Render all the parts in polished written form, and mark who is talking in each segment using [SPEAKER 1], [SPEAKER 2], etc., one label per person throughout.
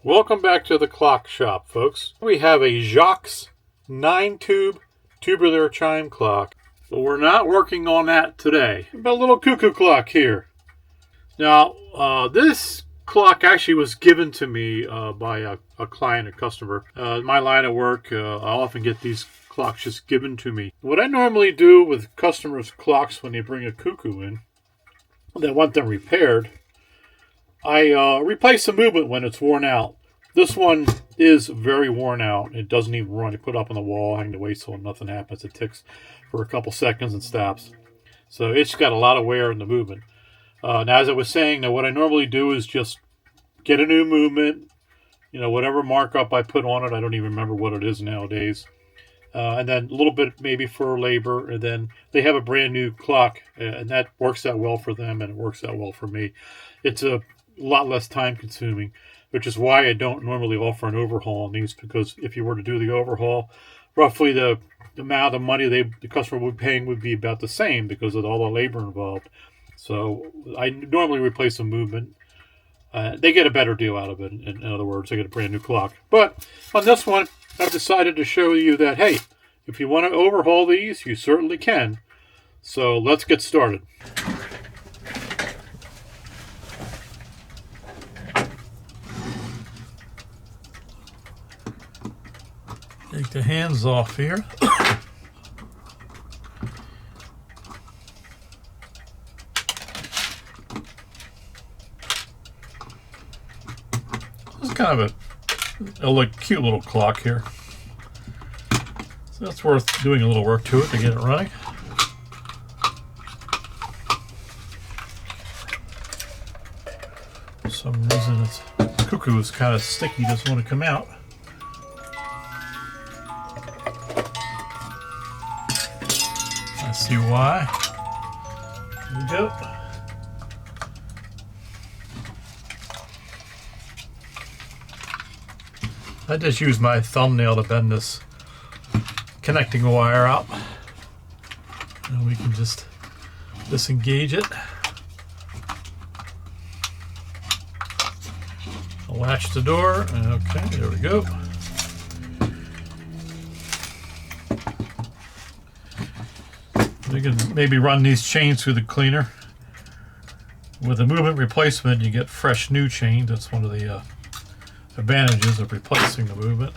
[SPEAKER 1] Welcome back to the clock shop, folks. We have a Jacques 9-tube tubular chime clock, but we're not working on that today. But a little cuckoo clock here. Now, this clock actually was given to me by a client, a customer. My line of work, I often get these clocks just given to me. What I normally do with customers' clocks when they bring a cuckoo in, they want them repaired, I replace the movement when it's worn out. This one is very worn out. It doesn't even run. You put it up on the wall, hang the weights on, nothing happens. It ticks for a couple seconds and stops. So it's got a lot of wear in the movement. Now, as I was saying, now what I normally do is just get a new movement, whatever markup I put on it. I don't even remember what it is nowadays. And then a little bit maybe for labor, and then they have a brand new clock, and that works out well for them, and it works out well for me. It's a lot less time consuming, which is why I don't normally offer an overhaul on these, because if you were to do the overhaul, roughly the amount of money the customer would be paying would be about the same because of all the labor involved. So I normally replace the movement. They get a better deal out of it. In other words, they get a brand new clock. But on this one, I've decided to show you that, hey, if you want to overhaul these, you certainly can. So let's get started. Take the hands off here. This is kind of a cute little clock here. So that's worth doing a little work to it to get it running. For some reason, its cuckoo is kind of sticky, doesn't want to come out. See why. Here we go. I just use my thumbnail to bend this connecting wire out. And we can just disengage it. I'll latch the door. Okay, there we go. You can maybe run these chains through the cleaner. With a movement replacement, you get fresh new chain. That's one of the advantages of replacing the movement.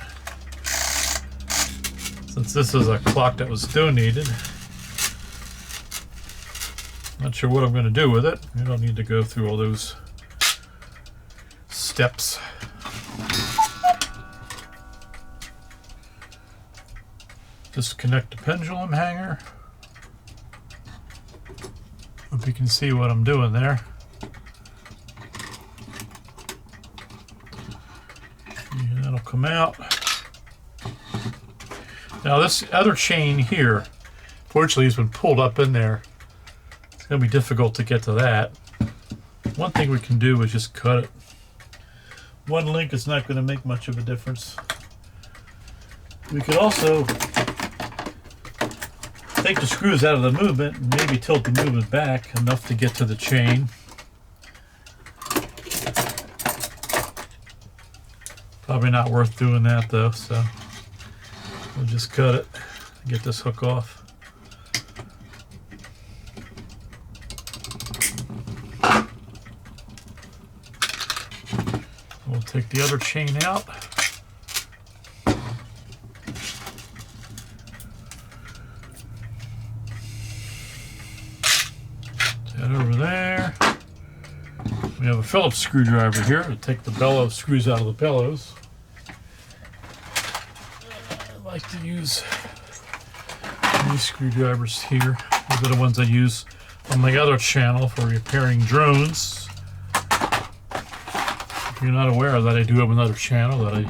[SPEAKER 1] Since this is a clock that was donated, not sure what I'm going to do with it. You don't need to go through all those steps. Disconnect the pendulum hanger. Hope you can see what I'm doing there. And that'll come out. Now this other chain here, fortunately, has been pulled up in there. It's going to be difficult to get to that. One thing we can do is just cut it. One link is not going to make much of a difference. We could also take the screws out of the movement and maybe tilt the movement back enough to get to the chain. Probably not worth doing that though, so we'll just cut it and get this hook off. We'll take the other chain out. Over there. We have a Phillips screwdriver here to take the bellows screws out of the bellows. I like to use these screwdrivers here. These are the ones I use on my other channel for repairing drones. If you're not aware of that, I do have another channel that I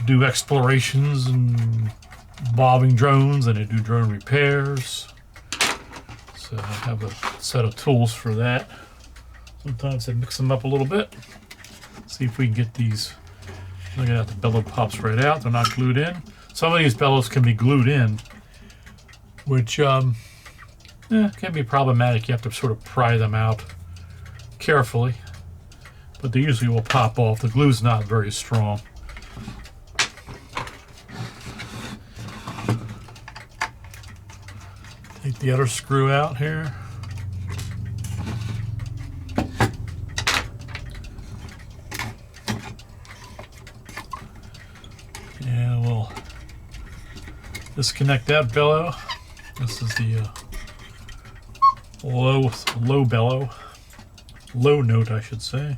[SPEAKER 1] do explorations and bobbing drones, and I do drone repairs. So I have a set of tools for that. Sometimes I mix them up a little bit. See if we can get these. Look at that, the bellow pops right out. They're not glued in. Some of these bellows can be glued in, which can be problematic. You have to sort of pry them out carefully. but they usually will pop off. The glue's not very strong. Take the other screw out here. And we'll disconnect that bellow. This is the low bellow. Low note, I should say.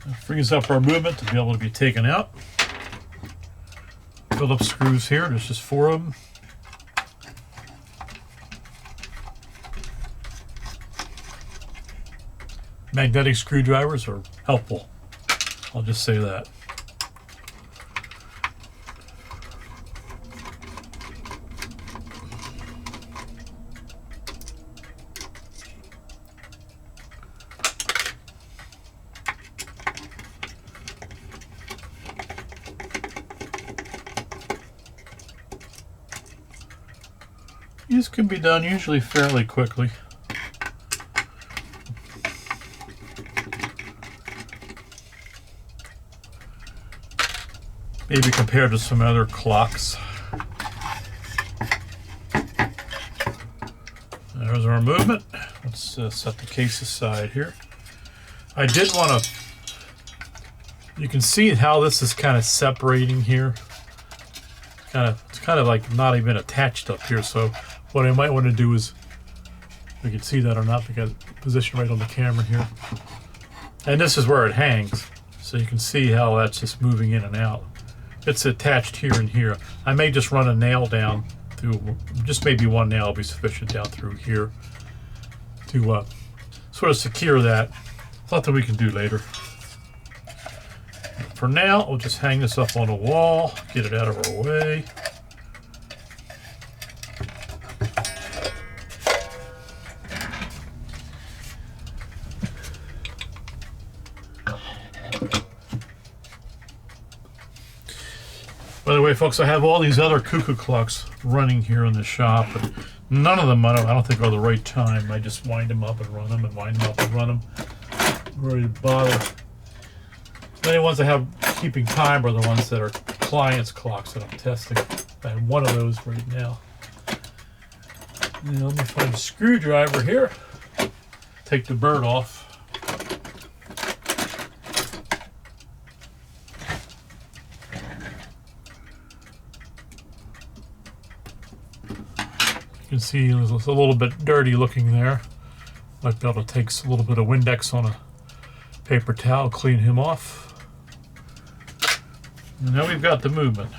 [SPEAKER 1] That frees up our movement to be able to be taken out. Phillips screws here, there's just 4 of them. Magnetic screwdrivers are helpful. I'll just say that. These can be done usually fairly quickly. Maybe compared to some other clocks. There's our movement. Let's set the case aside here. I did want to, you can see how this is kind of separating here. It's kind of like not even attached up here. So what I might want to do is, we can see that or not, because it's positioned right on the camera here. And this is where it hangs. So you can see how that's just moving in and out. It's attached here and here. I may just run a nail down through, just maybe one nail will be sufficient down through here to sort of secure that. Something we can do later. For now, we'll just hang this up on a wall, get it out of our way. By the way, folks, I have all these other cuckoo clocks running here in the shop, but none of them I don't think are the right time. I just wind them up and run them and wind them up and run them. I'm ready to bother. The only ones I have keeping time are the ones that are clients' clocks that I'm testing. I have one of those right now. Now let me find a screwdriver here. Take the bird off. You can see it was a little bit dirty looking there. Might be able to take a little bit of Windex on a paper towel, clean him off. And now we've got the movement.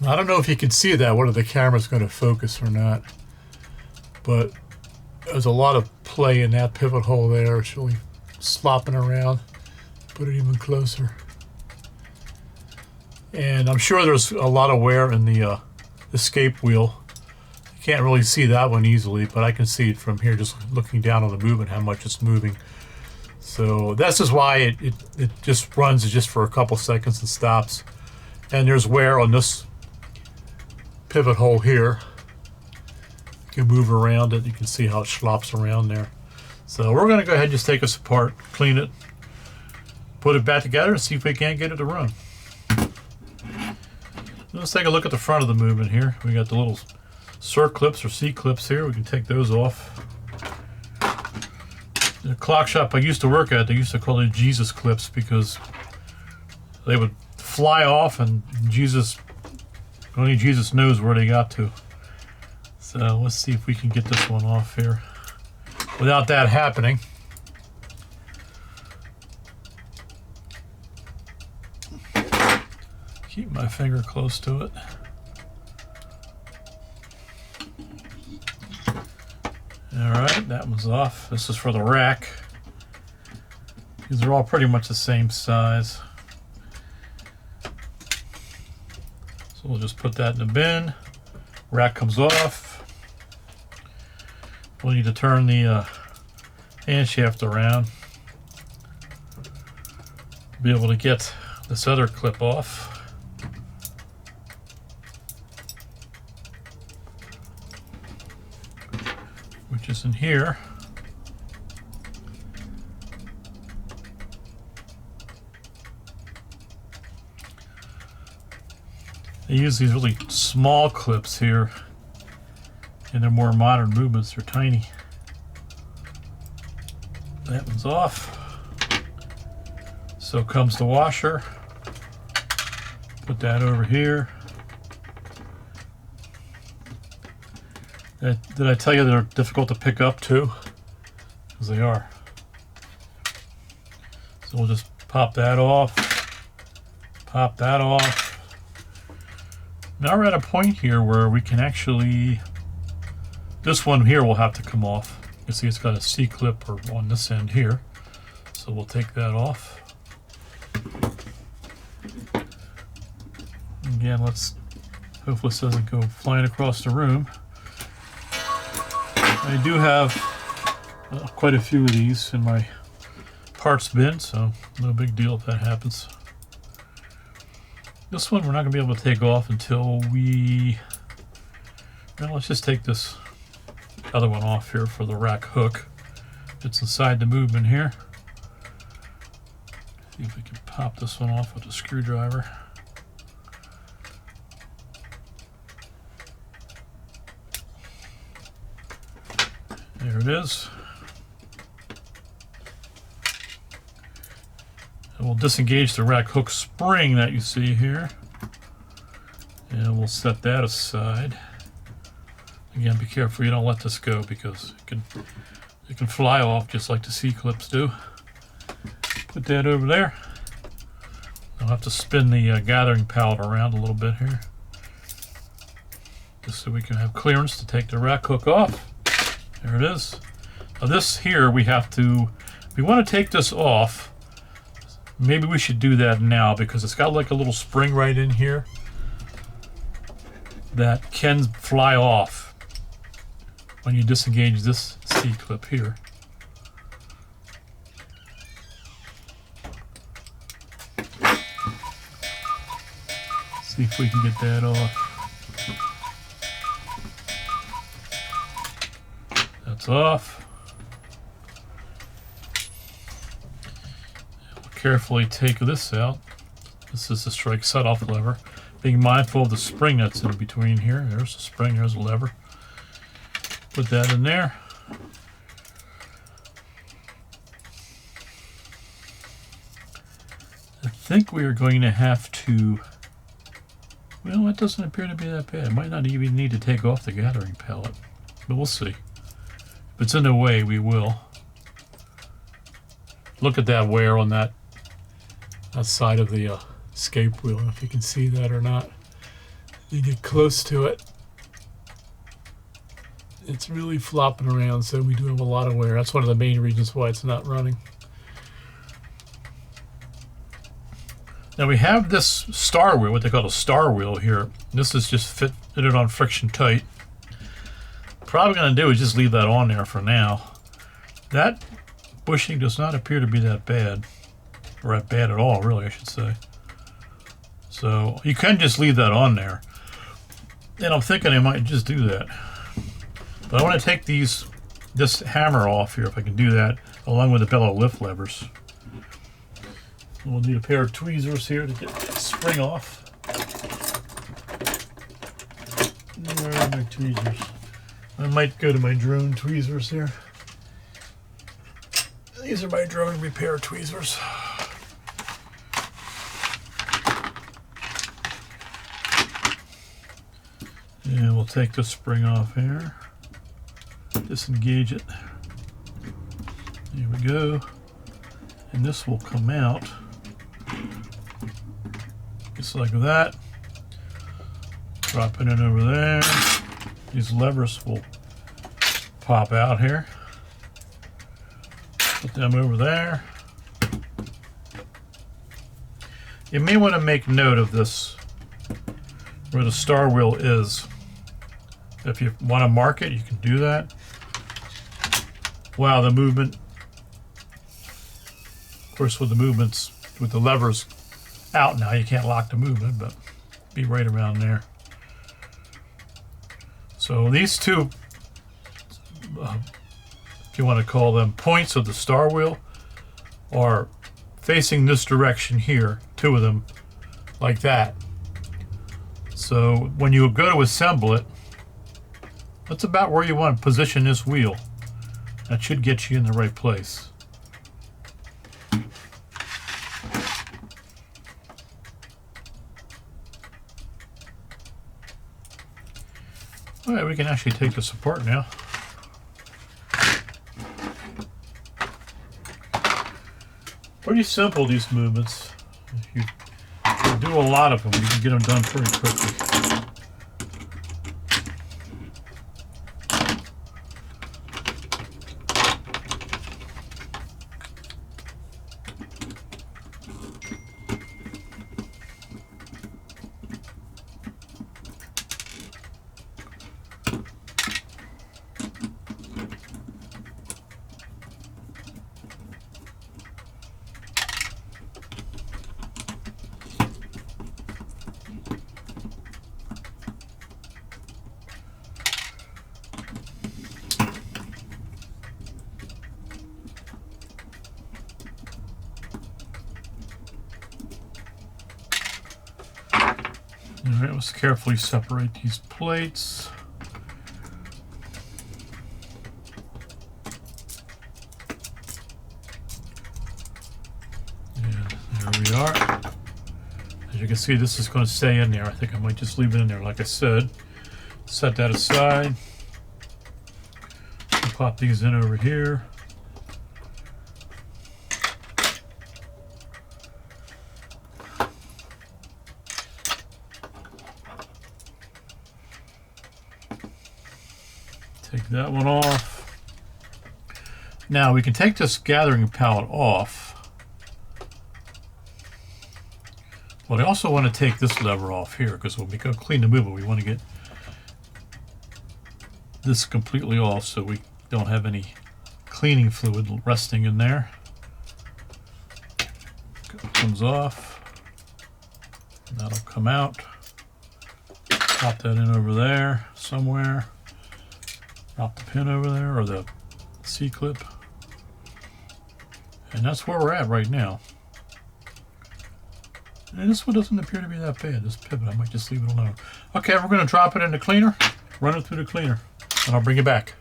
[SPEAKER 1] Now, I don't know if you can see that, whether the camera's going to focus or not, but there's a lot of play in that pivot hole there. It's really slopping around. Put it even closer. And I'm sure there's a lot of wear in the escape wheel. You can't really see that one easily, but I can see it from here just looking down on the movement, how much it's moving. So that's just why it just runs just for a couple seconds and stops. And there's wear on this pivot hole here. You can move around it. You can see how it slops around there. So we're going to go ahead and just take this apart, clean it, put it back together, and see if we can't get it to run. Let's take a look at the front of the movement here. We got the little circlips or C-clips here. We can take those off. The clock shop I used to work at, they used to call it Jesus clips because they would fly off and only Jesus knows where they got to. So let's see if we can get this one off here without that happening. Keep my finger close to it. Alright, that one's off. This is for the rack. These are all pretty much the same size. So we'll just put that in the bin. Rack comes off. We'll need to turn the hand shaft around to be able to get this other clip off. which is in here. They use these really small clips here. And they're more modern movements, they're tiny. That one's off. So comes the washer. Put that over here. Did I tell you they're difficult to pick up too? Because they are. So we'll just pop that off. Pop that off. Now we're at a point here where we can actually, this one here will have to come off. You see it's got a C-clip on this end here. So we'll take that off. Again, let's hope this doesn't go flying across the room. I do have quite a few of these in my parts bin, so no big deal if that happens. This one we're not going to be able to take off until well, let's just take this other one off here for the rack hook. It's inside the movement here. See if we can pop this one off with a screwdriver. There it is. And we'll disengage the rack hook spring that you see here. And we'll set that aside. Again, be careful you don't let this go because it can fly off just like the C-clips do. Put that over there. I'll have to spin the gathering pallet around a little bit here. Just so we can have clearance to take the rack hook off. There it is. Now this here we want to take this off. Maybe we should do that now because it's got like a little spring right in here that can fly off when you disengage this C-clip here. See if we can get that off. That's off. Carefully take this out. This is the strike set-off lever. Being mindful of the spring that's in between here. There's the spring, there's the lever. Put that in there. I think we are going to have to, well, it doesn't appear to be that bad. It might not even need to take off the gathering pallet, but we'll see. If it's in the way, we will. Look at that wear on that side of the escape wheel, if you can see that or not. You get close to it, it's really flopping around, so we do have a lot of wear. That's one of the main reasons why it's not running. Now we have this star wheel, what they call a star wheel here. This is just fitted on friction tight. Probably going to do is just leave that on there for now. That bushing does not appear to be that bad, or that bad at all, really, I should say. So you can just leave that on there, and I'm thinking I might just do that. But I want to take this hammer off here, if I can do that, along with the bellow lift levers. We'll need a pair of tweezers here to get the spring off. Where are my tweezers? I might go to my drone tweezers here. These are my drone repair tweezers. And we'll take the spring off here. Disengage it. There we go. And this will come out just like that. Drop it in over there. These levers will pop out here. Put them over there. You may want to make note of this, where the star wheel is. If you want to mark it, you can do that. Wow, the movement. Of course, with the movements, with the levers out now, you can't lock the movement, but be right around there. So these two you want to call them, points of the star wheel are facing this direction here, 2 of them, like that. So when you go to assemble it, that's about where you want to position this wheel. That should get you in the right place. All right, we can actually take this apart now. Pretty simple, these movements. If you do a lot of them, you can get them done pretty quickly. Alright, let's carefully separate these plates. And there we are. As you can see, this is going to stay in there. I think I might just leave it in there like I said. Set that aside. I'll pop these in over here. Take that one off. Now we can take this gathering pallet off. But I also want to take this lever off here because when we go clean the mover, we want to get this completely off so we don't have any cleaning fluid resting in there. Comes off. That'll come out. Pop that in over there somewhere. Drop the pin over there, or the C-clip. And that's where we're at right now. And this one doesn't appear to be that bad, this pivot. I might just leave it alone. Okay, we're going to drop it in the cleaner, run it through the cleaner, and I'll bring it back.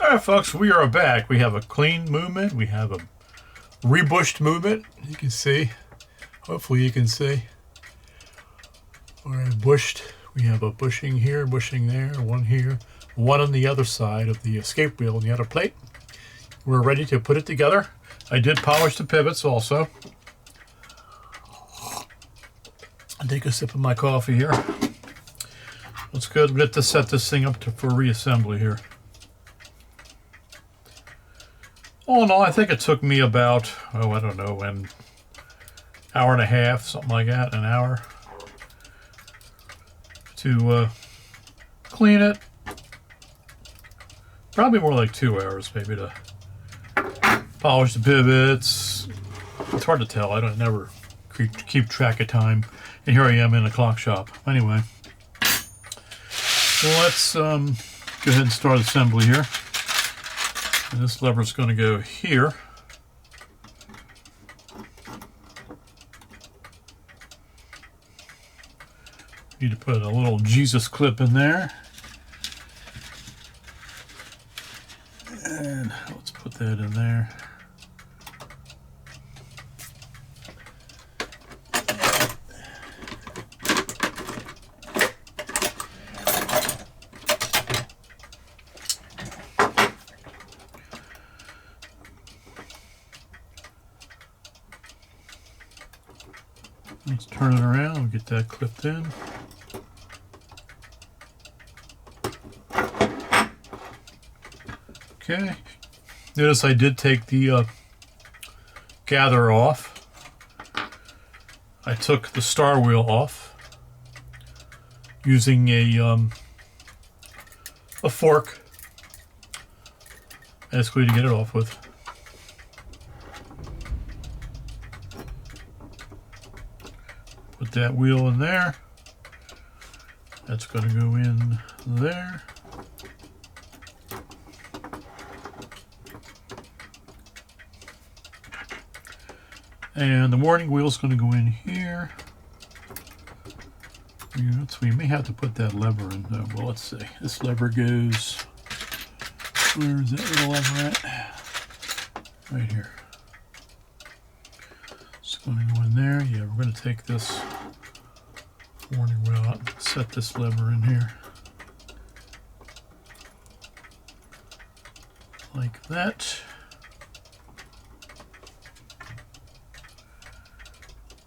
[SPEAKER 1] Alright folks, we are back. We have a clean movement, we have a rebushed movement. You can see, hopefully you can see. Alright, bushed. We have a bushing here, bushing there, one here. One on the other side of the escape wheel on the other plate. We're ready to put it together. I did polish the pivots also. I'll take a sip of my coffee here. Let's go get to set this thing up for reassembly here. All in all, I think it took me about, oh, I don't know, an hour and a half, something like that, an hour, to clean it. Probably more like 2 hours, maybe, to polish the pivots. It's hard to tell. I don't never keep track of time. And here I am in a clock shop. Anyway, so let's go ahead and start assembly here. And this lever is going to go here. Need to put a little Jesus clip in there. And let's put that in there. Let's turn it around and get that clipped in. Okay, notice I did take the gatherer off. I took the star wheel off using a fork, basically, to get it off with. Put that wheel in there. That's going to go in there. And the warning wheel is going to go in here. So we may have to put that lever in. Well, let's see. This lever goes. Where is that little lever at? Right here. It's going to go in there. Yeah, we're going to take this warning wheel out and set this lever in here. Like that.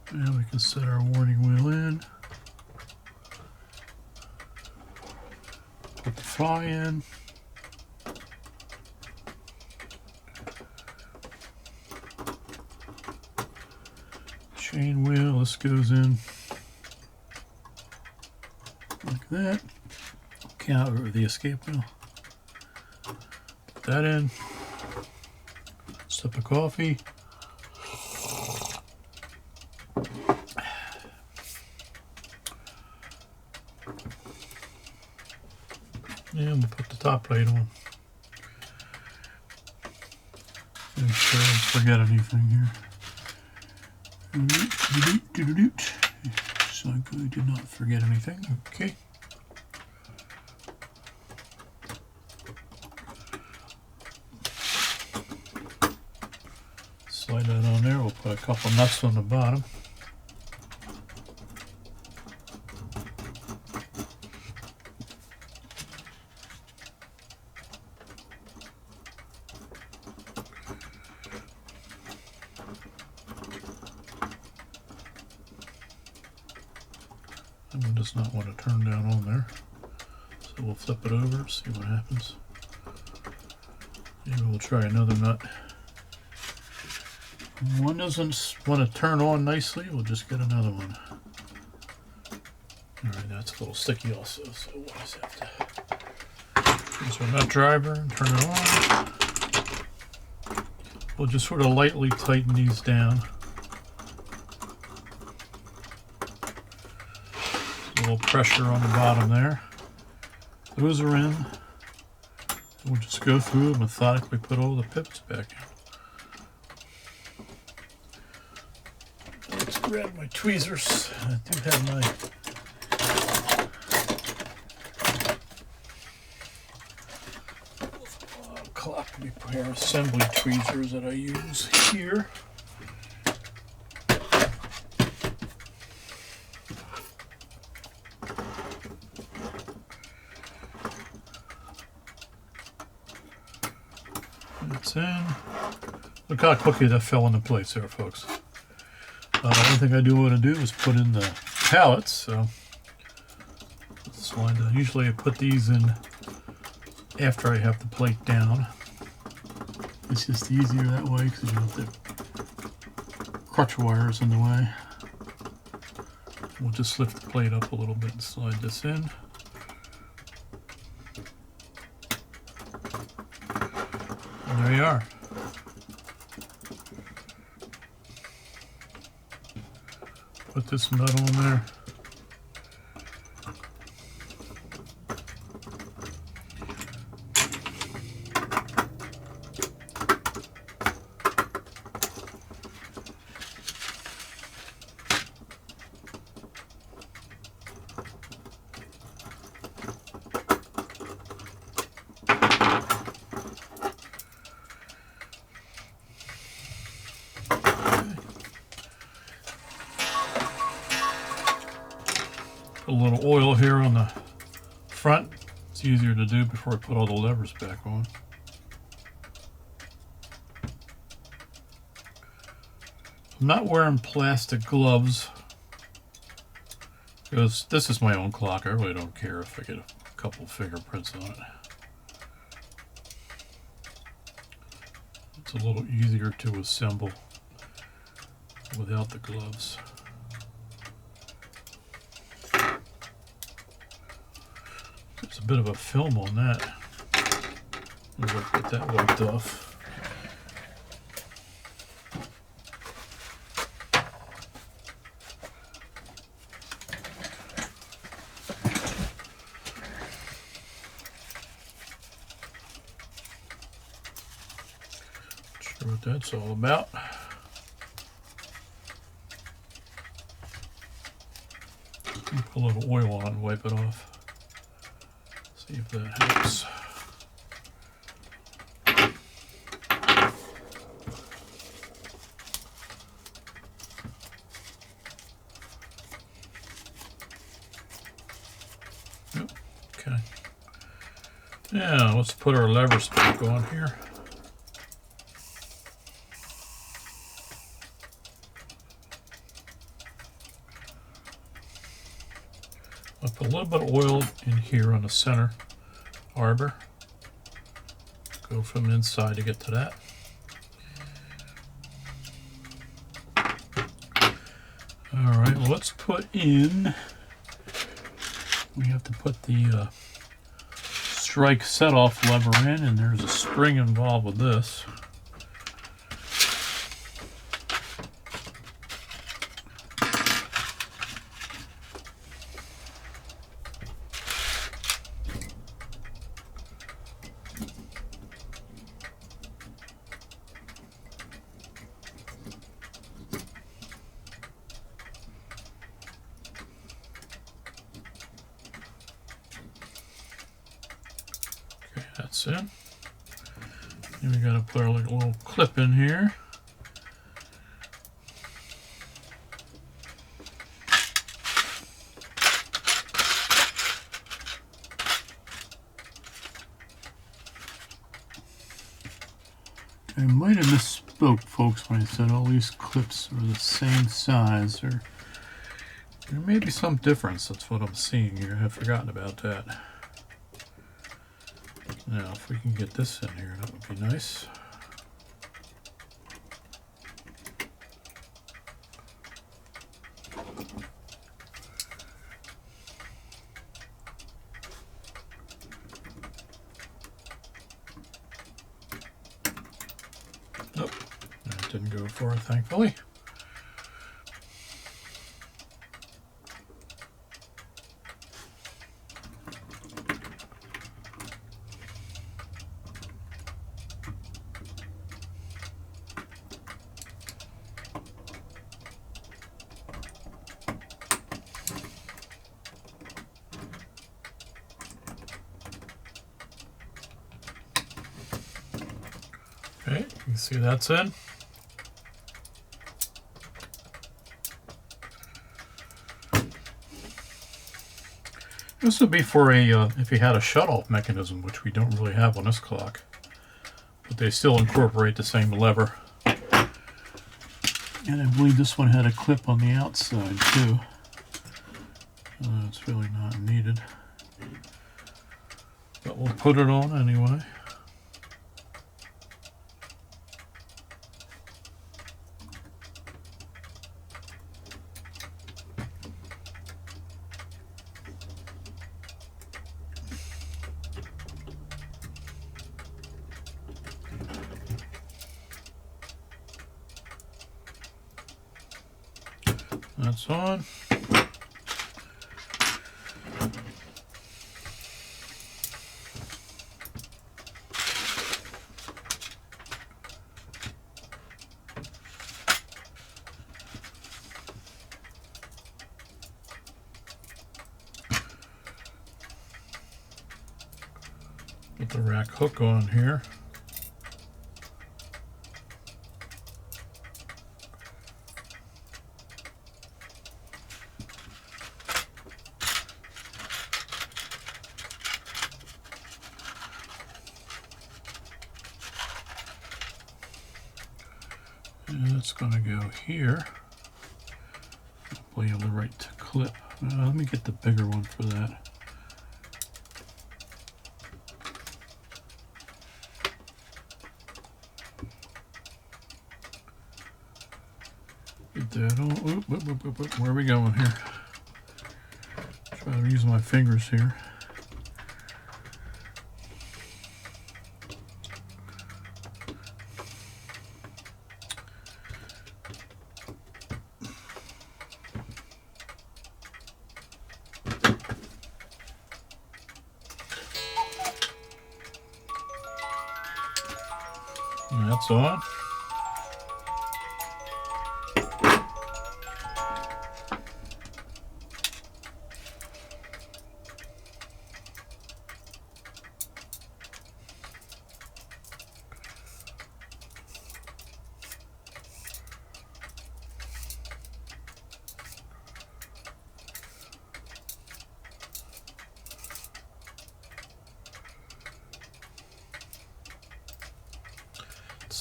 [SPEAKER 1] And we can set our warning wheel in. Put the fly in. Chain wheel, this goes in like that. Count over the escape wheel. Put that in. Sip of coffee. And we'll put the top plate on. Make sure I don't forget anything here. So I did not forget anything. Okay. Slide that on there. We'll put a couple nuts on the bottom. And it does not want to turn down on there. So we'll flip it over, see what happens. Maybe we'll try another nut. When one doesn't want to turn on nicely, we'll just get another one. Alright, that's a little sticky also, so we'll just have to use our nut driver and turn it on. We'll just sort of lightly tighten these down. A little pressure on the bottom there. Those are in. We'll just go through and methodically put all the pivots back in. Let's grab my tweezers. I do have my clock repair assembly tweezers that I use here. It's in. Look how quickly that fell into place there, folks. The only thing I do want to do is put in the pallets. So slide down. Usually I put these in after I have the plate down. It's just easier that way because you don't have the crutch wires in the way. We'll just lift the plate up a little bit and slide this in. And there you are. Put this nut on there. A little oil here on the front. It's easier to do before I put all the levers back on. I'm not wearing plastic gloves because this is my own clock. I really don't care if I get a couple fingerprints on it. It's a little easier to assemble without the gloves. There's a bit of a film on that. I'll get that wiped off. Not sure what that's all about. put a little oil on and wipe it off. See if that helps. Okay. Yeah, let's put our levers back on here. I'll put a little bit of oil in here on the center arbor. Go from inside to get to that. All right, well, let's put in, we have to put the strike set-off lever in, and there's a spring involved with this. That's it. And we gotta put our little clip in here. I might have misspoke, folks, when I said all these clips are the same size, or there may be some difference. That's what I'm seeing here. I've forgotten about that. Now, if we can get this in here, that would be nice. Nope, that didn't go for it, thankfully. Okay, you can see that's in. This would be for a, if you had a shut-off mechanism, which we don't really have on this clock. But they still incorporate the same lever. And I believe this one had a clip on the outside, too. It's really not needed. But we'll put it on anyway. That's on. Put the rack hook on here. And it's going to go here. Hopefully you have the right clip. Let me get the bigger one for that. Get that on. Oop. Where are we going here? Try to use my fingers here. And that's on.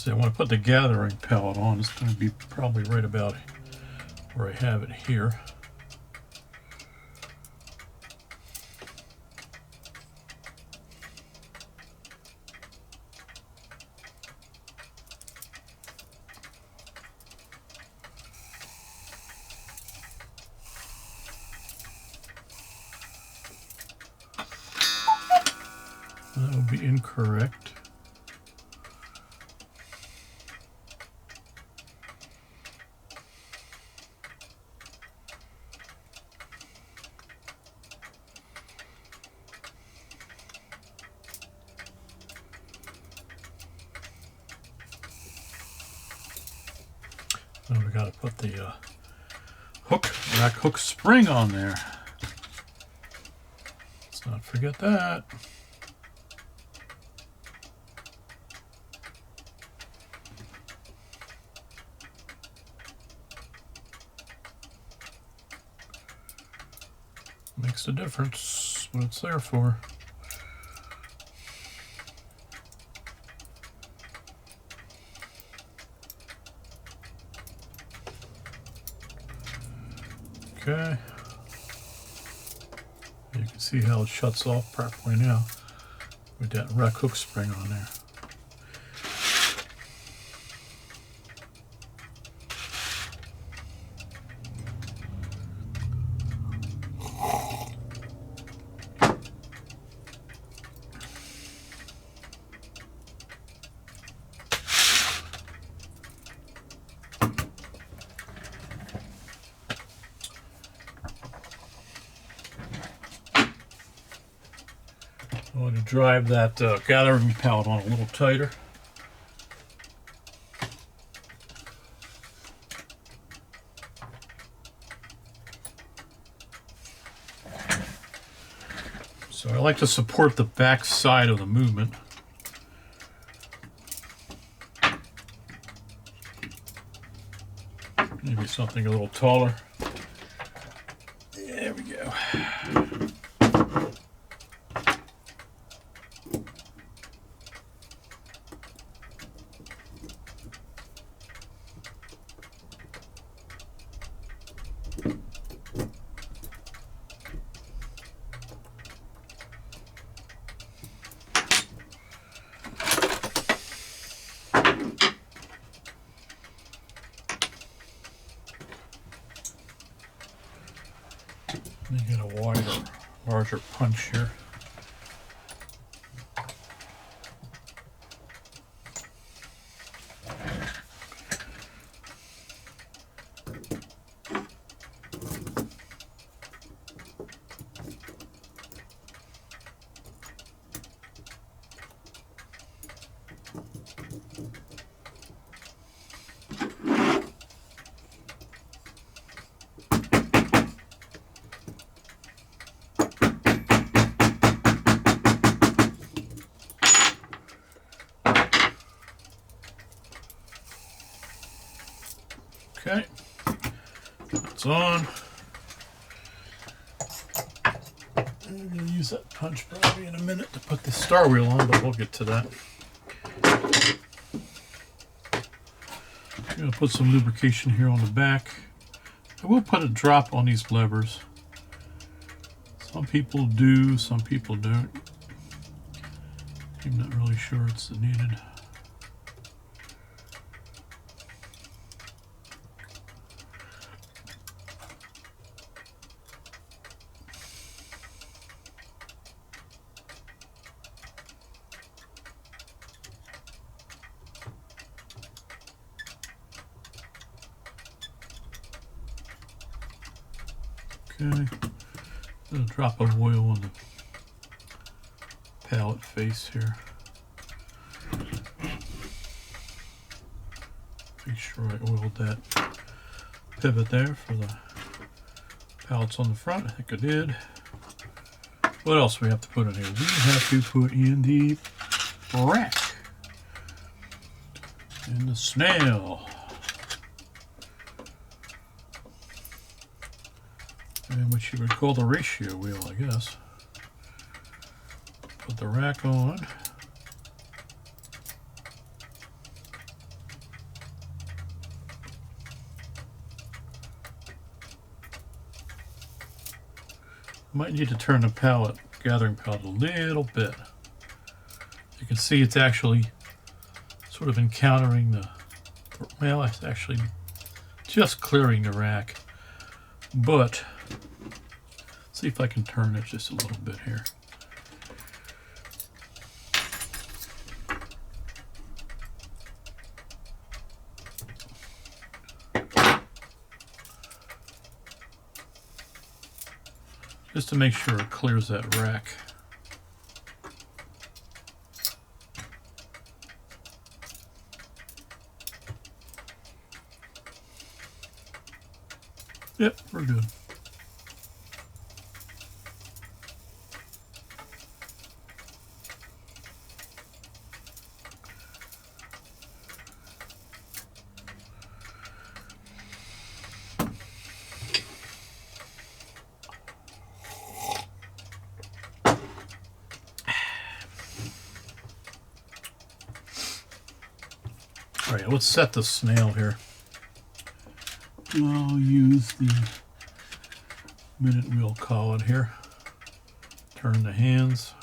[SPEAKER 1] See, I want to put the gathering pallet on. It's going to be probably right about where I have it here. That would be incorrect. Now we got to put the rack hook spring on there. Let's not forget that. Makes a difference what it's there for. Okay. You can see how it shuts off properly now with that rack hook spring on there. I want to drive that gathering pallet on a little tighter. So I like to support the back side of the movement. Maybe something a little taller. There we go. Let me get a wider, larger punch here. Okay, it's on. I'm going to use that punch probably in a minute to put the star wheel on, but we'll get to that. I'm going to put some lubrication here on the back. I will put a drop on these levers. Some people do, some people don't. I'm not really sure it's needed. Okay, a drop of oil on the pallet face here. Make sure I oiled that pivot there for the pallets on the front. I think I did. What else do we have to put in here? We have to put in the rack and the snail. And which you would call the ratio wheel, I guess. Put the rack on. Might need to turn the pallet, gathering pallet, a little bit. You can see it's actually sort of encountering the, well, it's actually just clearing the rack. But, see if I can turn it just a little bit here. Just to make sure it clears that rack. Yep, we're good. All right, let's set the snail here. I'll use the minute wheel collet here. Turn the hands.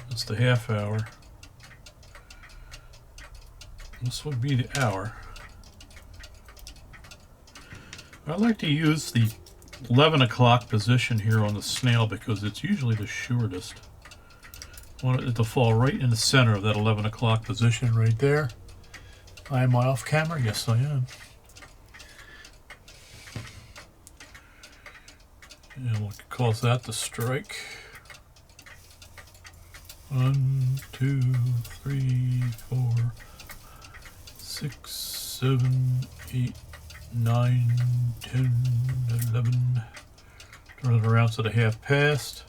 [SPEAKER 1] That's the half hour. This would be the hour. I like to use the 11 o'clock position here on the snail because it's usually the shortest. I want it to fall right in the center of that 11 o'clock position right there. Am I off camera? Yes, I am. And we'll cause that the strike. 1, 2, 3, 4, 6, 7, 8, 9, 10, 11. Turn it around to the half past.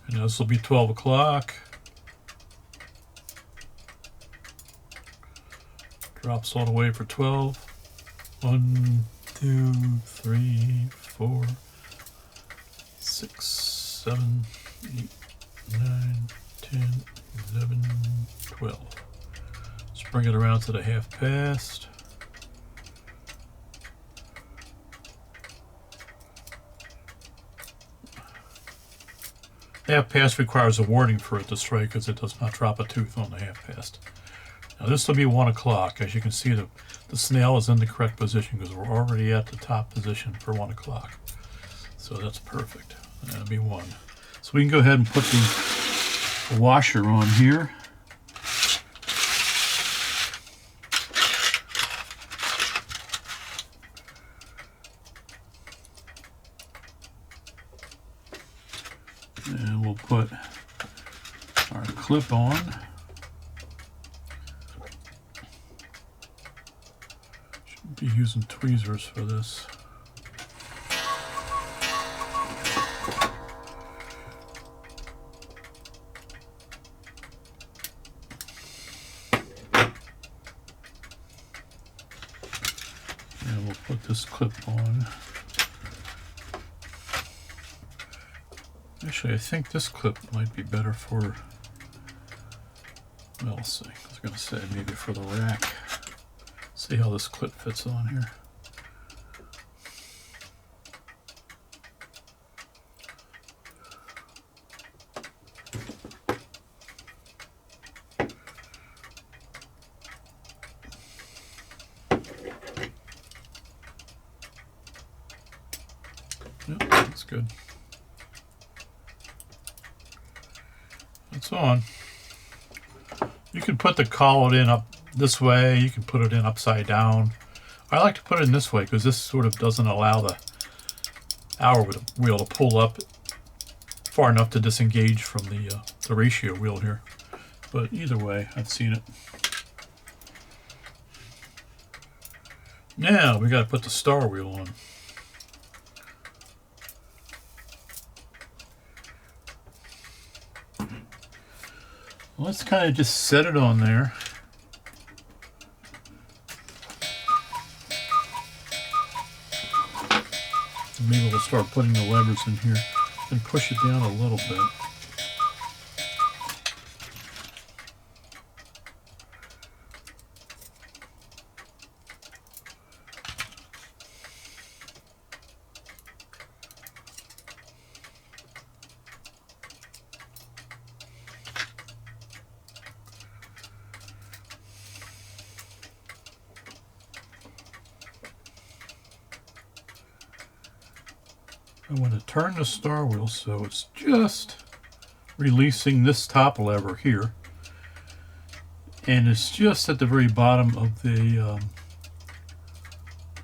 [SPEAKER 1] And this will be 12 o'clock. Drops all the way for 12. 1, 2, 3, 4, 6, 7, 8, 9, 10, 11, 12. Let's bring it around to the half past. Half past requires a warning for it to strike because it does not drop a tooth on the half past. Now this will be 1 o'clock. As you can see, the snail is in the correct position because we're already at the top position for 1 o'clock. So that's perfect. That'll be 1. So we can go ahead and put the washer on here. And we'll put our clip on. Shouldn't be using tweezers for this. And we'll put this clip on. Actually, I think this clip might be better for, well, let's see. I was going to say maybe for the rack. See how this clip fits on here. Yep, that's good. It's on. You can put the collet in up this way. You can put it in upside down. I like to put it in this way because this sort of doesn't allow the hour wheel to pull up far enough to disengage from the ratio wheel here. But either way, I've seen it. Now we got to put the star wheel on. Let's kind of just set it on there. Maybe we'll start putting the levers in here and push it down a little bit. I'm going to turn the star wheel so it's just releasing this top lever here. And it's just at the very bottom of the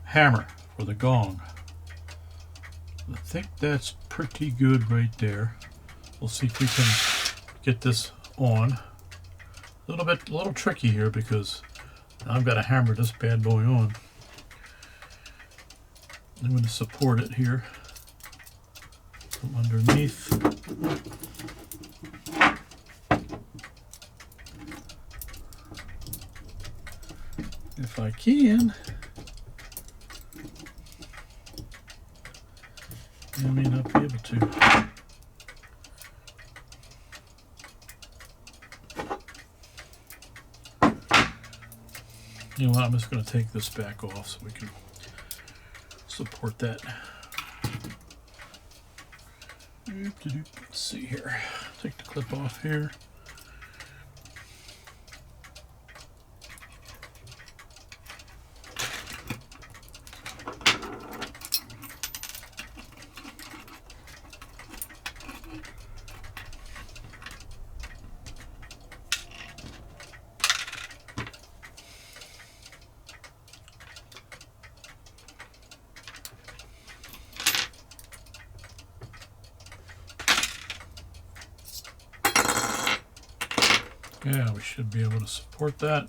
[SPEAKER 1] hammer for the gong. I think that's pretty good right there. We'll see if we can get this on. A little tricky here because I've got to hammer this bad boy on. I'm going to support it here from underneath. If I can. I may not be able to. You know what, I'm just going to take this back off so we can support that. Let's see here. Take the clip off here. Yeah, we should be able to support that.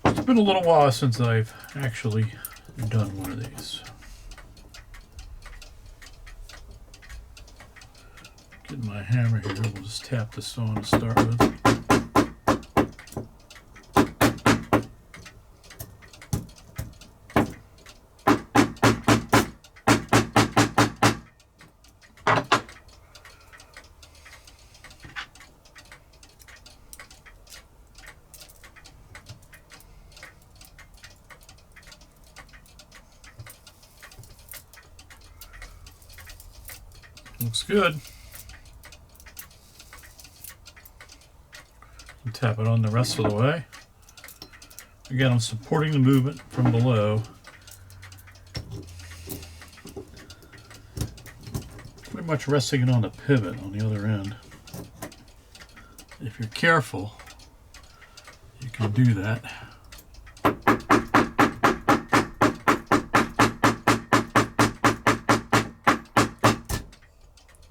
[SPEAKER 1] It's been a little while since I've actually done one of these. Get my hammer here, we'll just tap this on to start with. Looks good. And tap it on the rest of the way. Again, I'm supporting the movement from below. Pretty much resting it on the pivot on the other end. If you're careful, you can do that.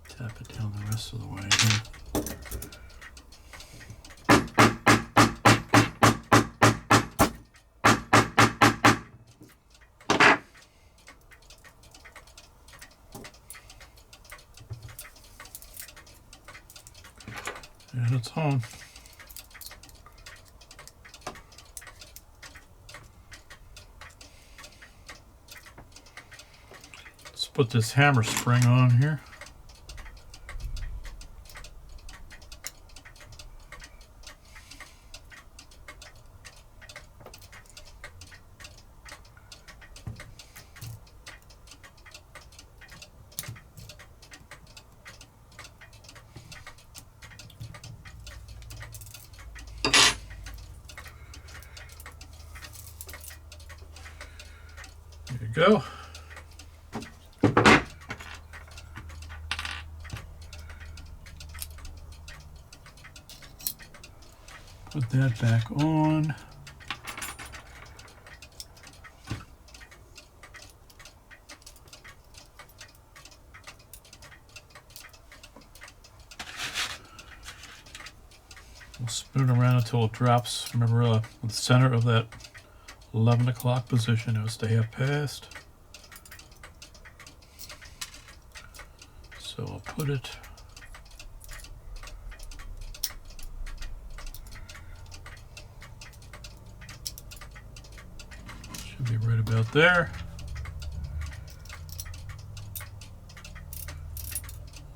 [SPEAKER 1] Tap it down the rest of the way here. And it's on. Let's put this hammer spring on here. There you go. Put that back on. We'll spin it around until it drops. Remember, the center of that 11 o'clock position. It was to half past. So I'll put it should be right about there.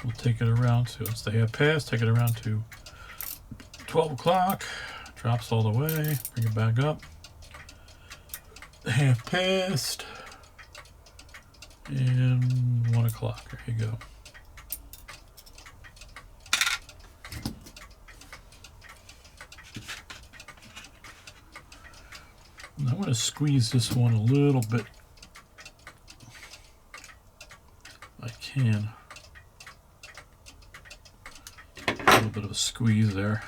[SPEAKER 1] We'll take it around to it's the half past, take it around to 12 o'clock, drops all the way, bring it back up. Half past and 1 o'clock. There you go. And I'm going to squeeze this one a little bit can. A little bit of a squeeze there.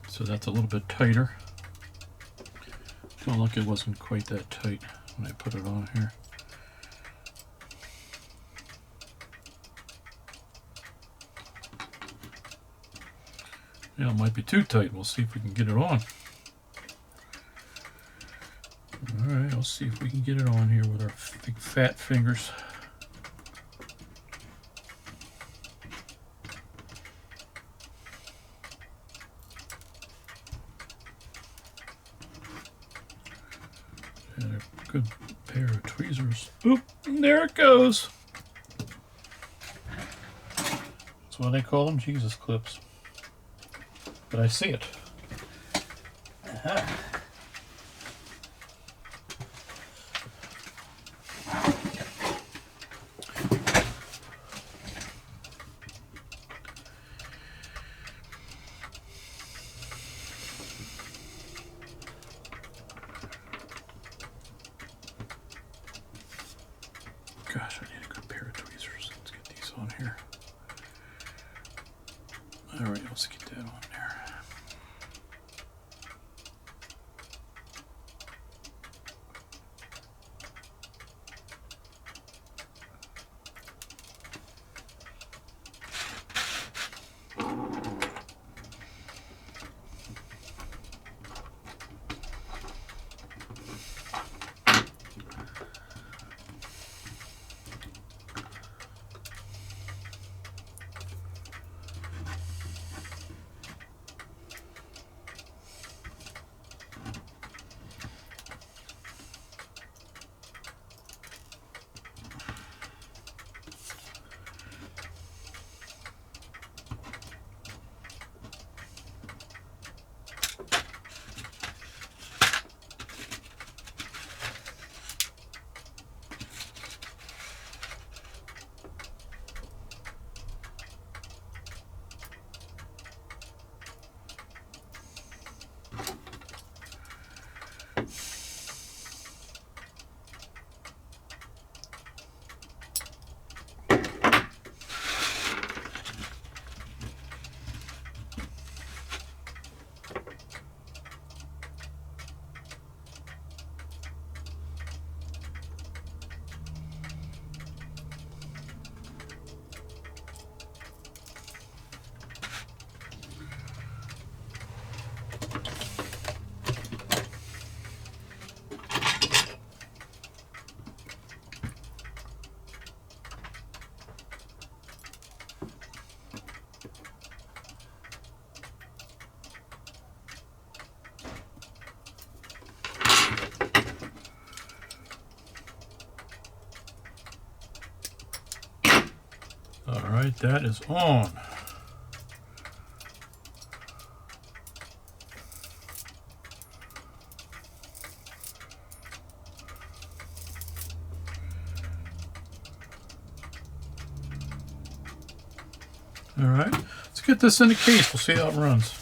[SPEAKER 1] So that's a little bit tighter. Oh, look, it wasn't quite that tight when I put it on here. Yeah, it might be too tight. We'll see if we can get it on. Alright, let's see if we can get it on here with our big fat fingers. And a good pair of tweezers. Oop, there it goes. That's why they call them Jesus clips. But I see it. Aha. Gosh, I need a good pair of tweezers. Let's get these on here. All right, let's get that on there. All right, that is on. All right, let's get this in the case. We'll see how it runs.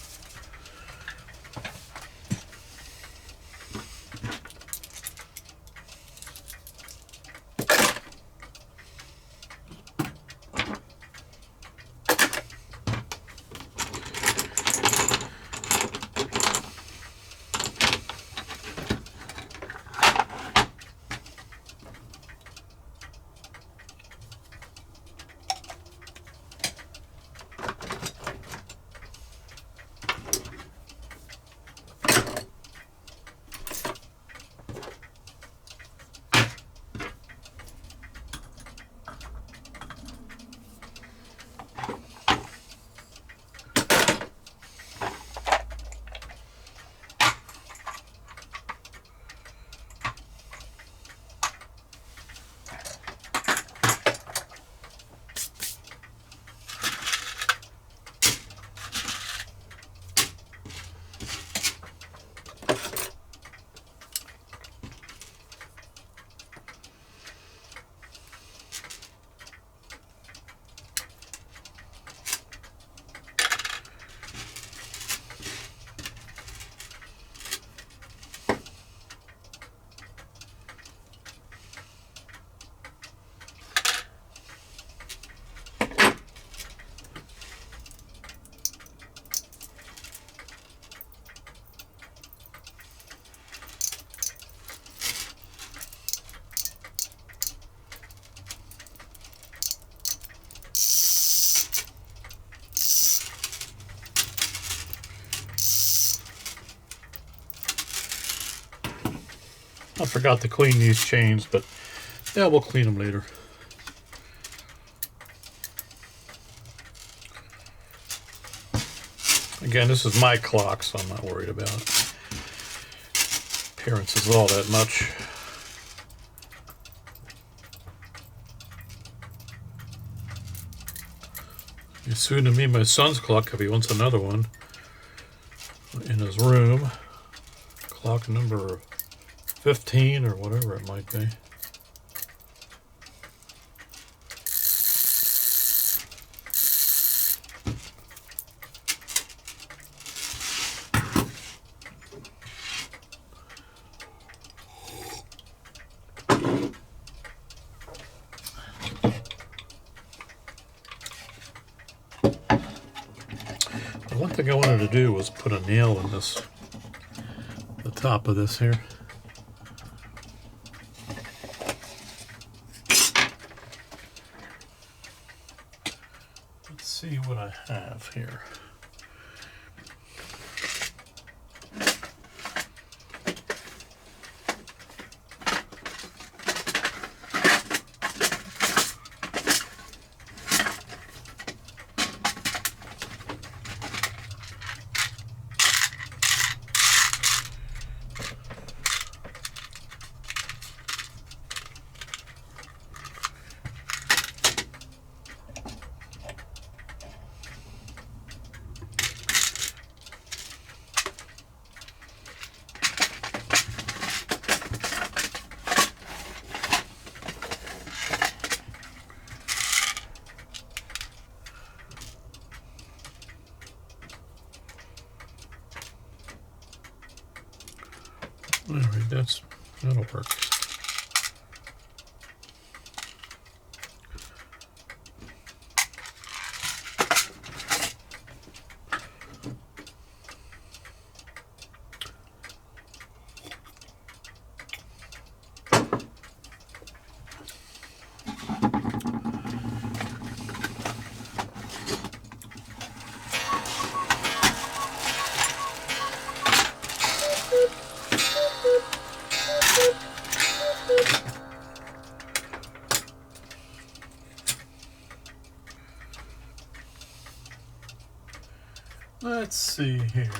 [SPEAKER 1] I forgot to clean these chains, but yeah, we'll clean them later. Again, this is my clock, so I'm not worried about appearances all that much. It's soon to be my son's clock if he wants another one in his room. Clock number 15 or whatever it might be. One thing I wanted to do was put a nail in this, the top of this here. Let's see what I have here. All right, that'll work. Let's see here.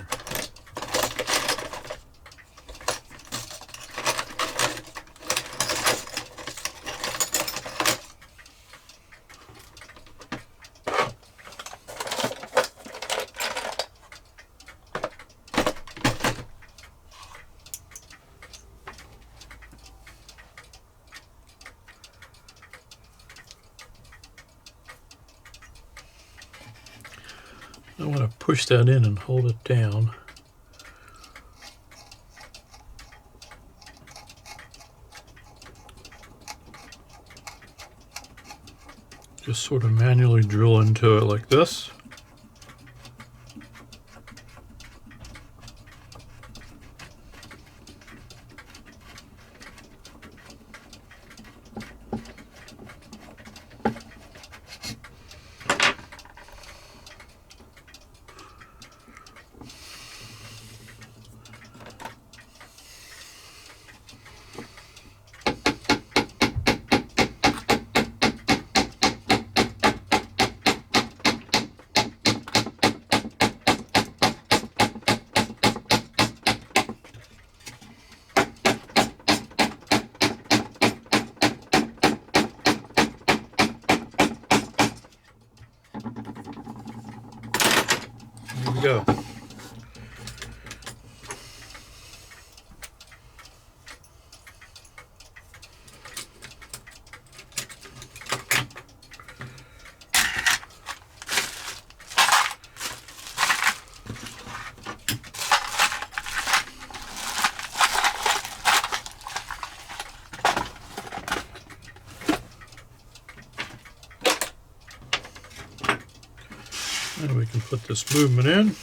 [SPEAKER 1] I want to push that in and hold it down. Just sort of manually drill into it like this. Here we go. And we can put this movement in.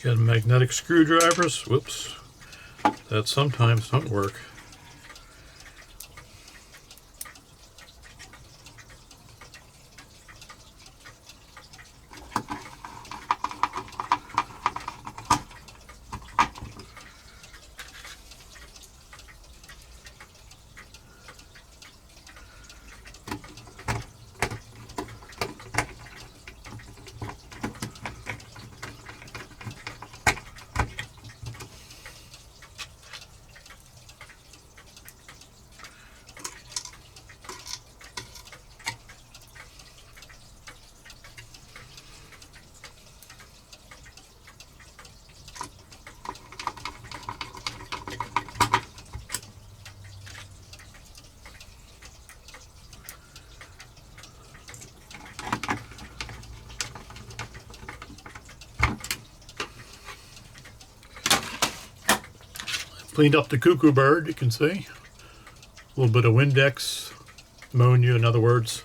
[SPEAKER 1] Got magnetic screwdrivers. Whoops. That sometimes don't work. Cleaned up the cuckoo bird, you can see. A little bit of Windex, ammonia in other words.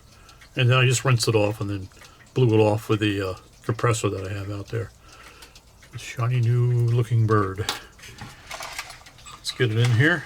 [SPEAKER 1] And then I just rinsed it off and then blew it off with the compressor that I have out there. A shiny new looking bird. Let's get it in here.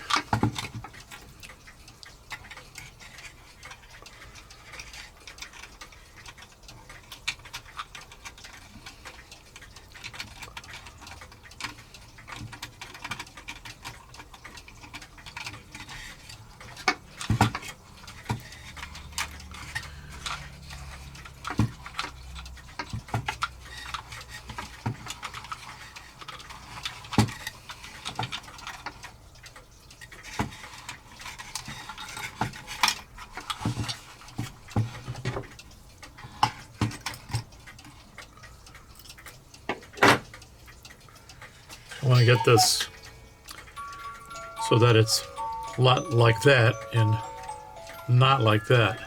[SPEAKER 1] I want to get this so that it's a lot like that and not like that.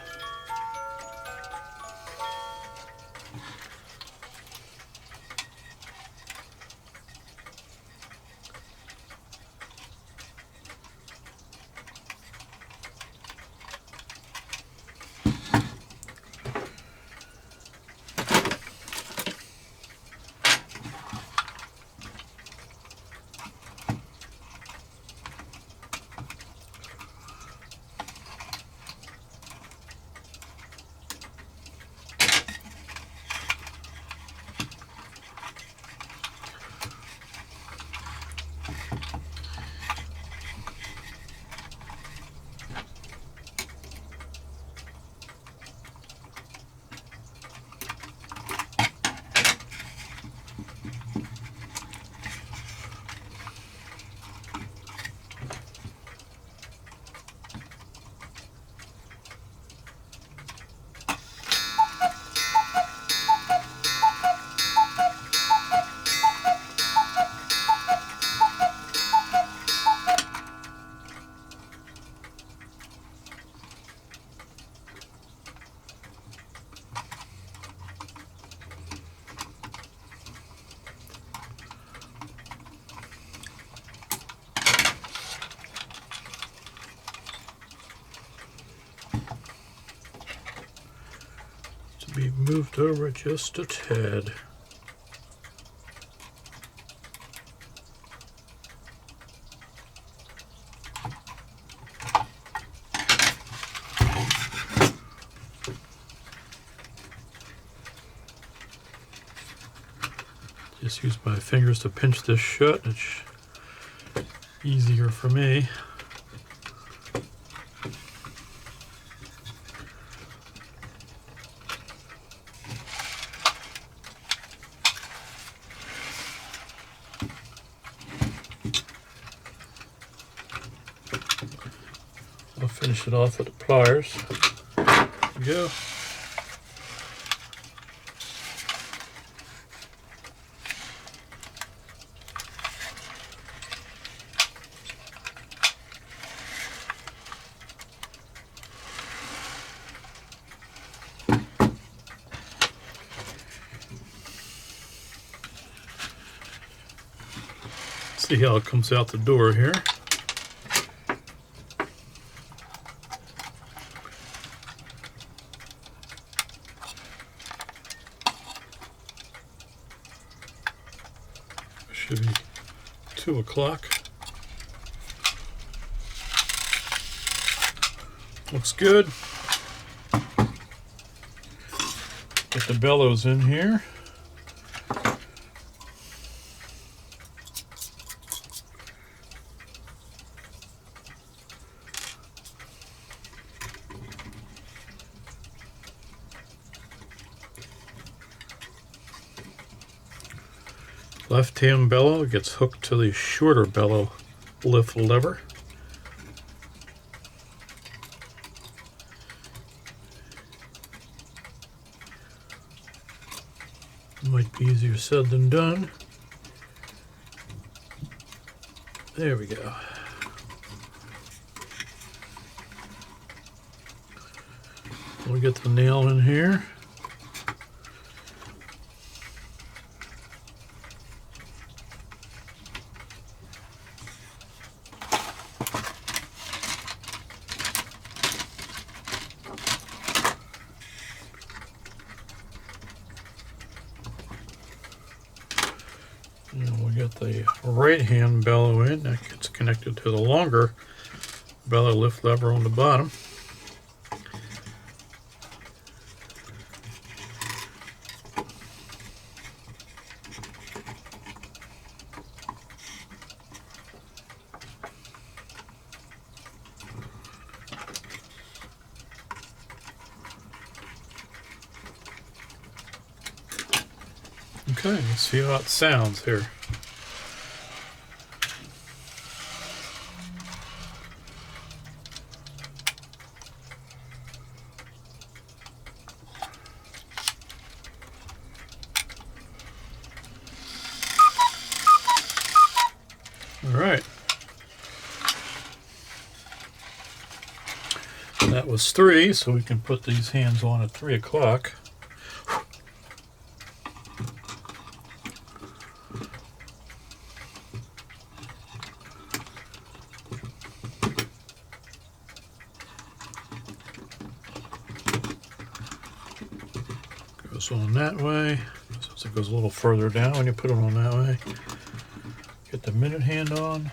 [SPEAKER 1] Be moved over just a tad. Just use my fingers to pinch this shut. It's easier for me. I'll finish it off with the pliers. There we go. See how it comes out the door here. Should be 2 o'clock. Looks good. Get the bellows in here. Left-hand bellow gets hooked to the shorter bellow lift lever. Might be easier said than done. There we go. We'll get the nail in here. And we'll get the right hand bellow in. That gets connected to the longer bellow lift lever on the bottom. Okay, let's see how it sounds here. All right. That was 3, so we can put these hands on at 3 o'clock. Goes on that way. So it goes a little further down when you put it on that way. Get the minute hand on.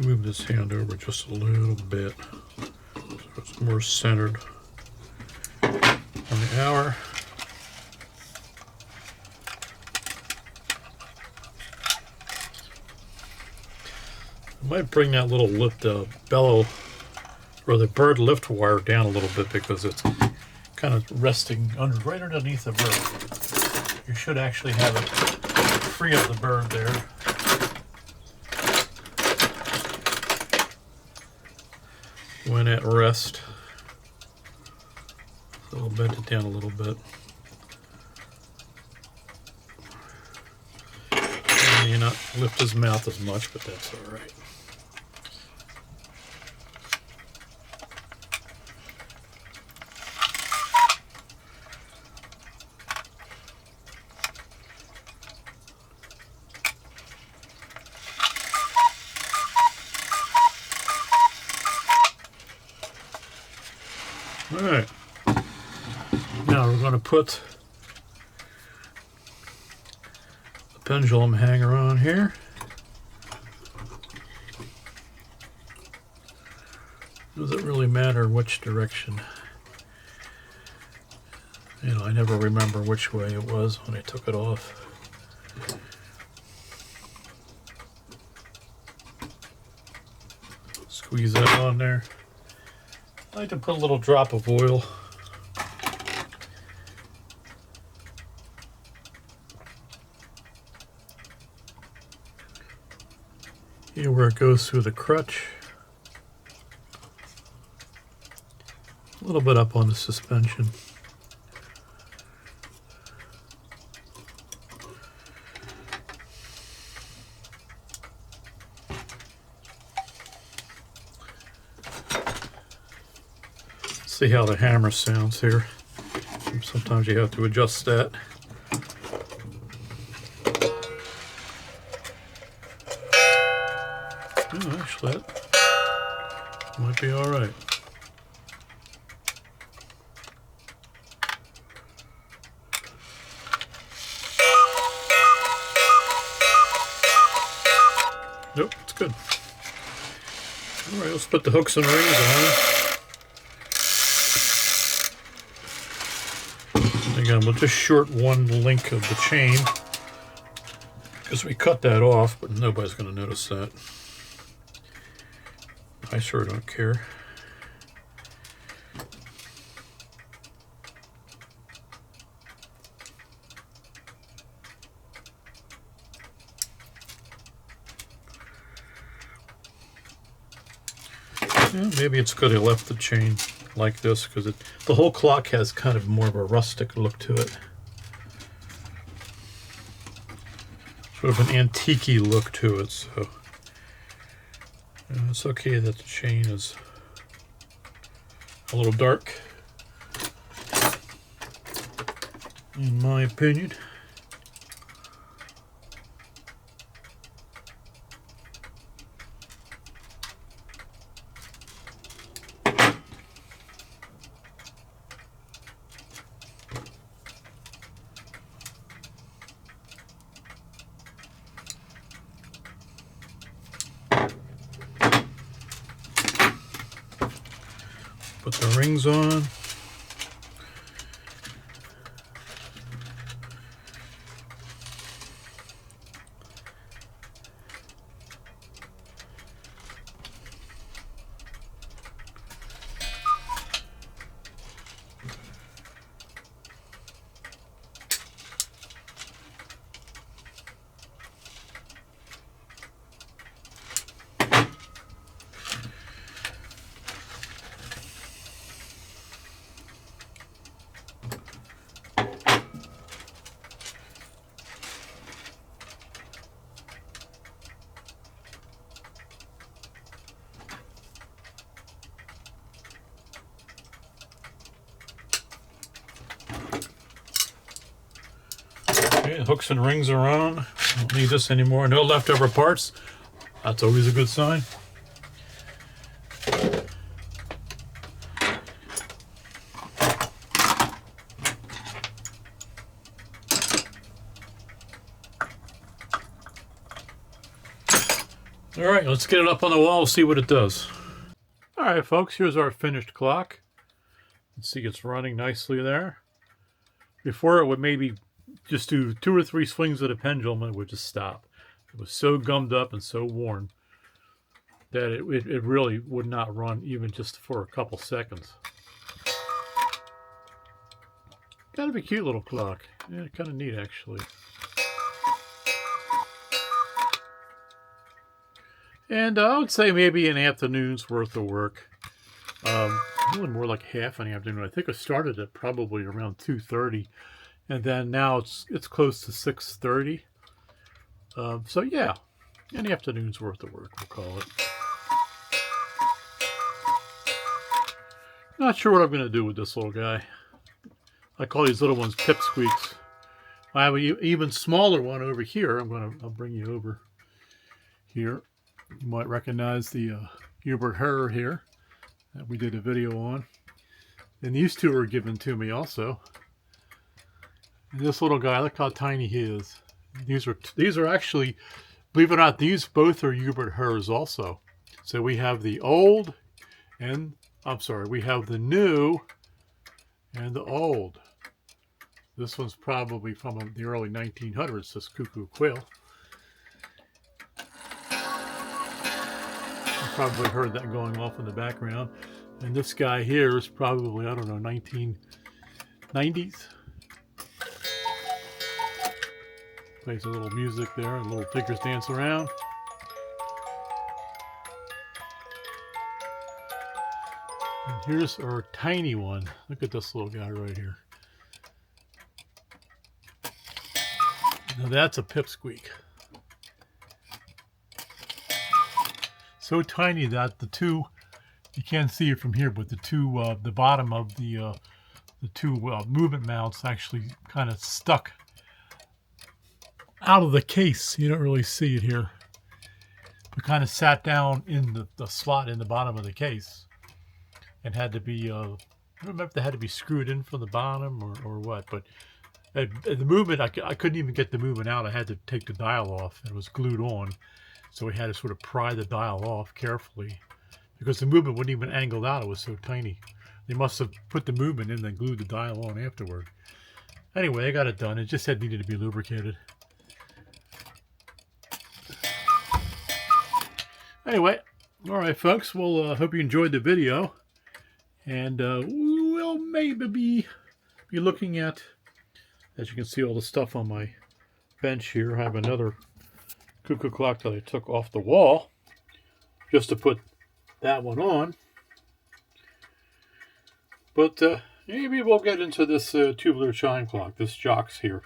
[SPEAKER 1] Move this hand over just a little bit so it's more centered on the hour. I might bring that little lift bellow or the bird lift wire down a little bit because it's kind of resting right underneath the bird. You should actually have it free of the bird there. When at rest, so we'll bend it down a little bit. May not lift his mouth as much, but that's all right. Alright, now we're going to put the pendulum hanger on here. Does it really matter which direction? You know, I never remember which way it was when I took it off. squeeze that on there. I like to put a little drop of oil. Here where it goes through the crutch. A little bit up on the suspension. See how the hammer sounds here. Sometimes you have to adjust that. Oh, actually, that might be all right. Nope, it's good. All right, let's put the hooks and rings on. Again, we'll just short one link of the chain because we cut that off, but nobody's going to notice that. I sure don't care. Yeah, maybe it's good I left the chain like this because the whole clock has kind of more of a rustic look to it. Sort of an antique-y look to it, so it's okay that the chain is a little dark, in my opinion. Put the rings on. Okay, hooks and rings are on. Don't need this anymore. No leftover parts. That's always a good sign. All right, let's get it up on the wall, see what it does. All right, folks, here's our finished clock. Let's see, it's running nicely there. Before it would maybe just do 2 or 3 swings of the pendulum and it would just stop. It was so gummed up and so worn that it really would not run even just for a couple seconds. Kind of a cute little clock. Yeah, kind of neat actually. And I would say maybe an afternoon's worth of work. Really more like half an afternoon. I think I started at probably around 2:30, and then now it's close to 6:30. So yeah, an afternoon's worth of work, we'll call it. Not sure what I'm going to do with this little guy. I call these little ones pipsqueaks. I have an even smaller one over here. I'll bring you over here. You might recognize the Hubert Herr here that we did a video on. And these two were given to me also. And this little guy, look how tiny he is. These are actually, believe it or not, these both are Hubert Herrs also. So we have the old and, we have the new and the old. This one's probably from the early 1900s, this cuckoo quill. probably heard that going off in the background. And this guy here is probably, I don't know, 1990s. Plays a little music there, and little figures dance around. And here's our tiny one. Look at this little guy right here. Now that's a pipsqueak. So tiny that the two, you can't see it from here, but the two, the bottom of the two movement mounts actually kind of stuck out of the case. You don't really see it here, but kind of sat down in the slot in the bottom of the case, and had to be, I don't remember if they had to be screwed in from the bottom or what, but the movement, I couldn't even get the movement out. I had to take the dial off, and it was glued on. So we had to sort of pry the dial off carefully, because the movement wouldn't even angle out. It was so tiny. They must have put the movement in and then glued the dial on afterward. Anyway, I got it done. It just said needed to be lubricated. Anyway, all right, folks. Well, hope you enjoyed the video, and we'll maybe be looking at, as you can see, all the stuff on my bench here. I have another cuckoo clock that I took off the wall just to put that one on. But maybe we'll get into this tubular chime clock, this Jocks here.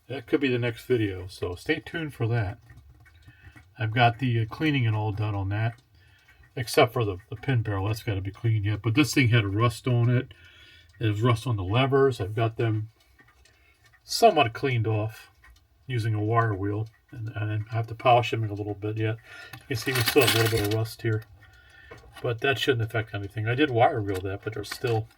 [SPEAKER 1] That could be the next video, so stay tuned for that. I've got the cleaning and all done on that, except for the pin barrel. That's got to be cleaned yet. But this thing had a rust on it. There's rust on the levers. I've got them somewhat cleaned off using a wire wheel. And I have to polish them a little bit yet. You can see we still have a little bit of rust here. But that shouldn't affect anything. I did wire wheel that, but there's still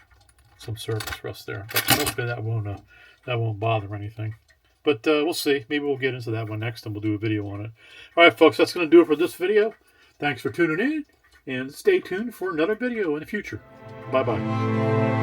[SPEAKER 1] some surface rust there. But hopefully that won't bother anything. But we'll see. Maybe we'll get into that one next and we'll do a video on it. All right, folks, that's going to do it for this video. Thanks for tuning in, and stay tuned for another video in the future. Bye-bye.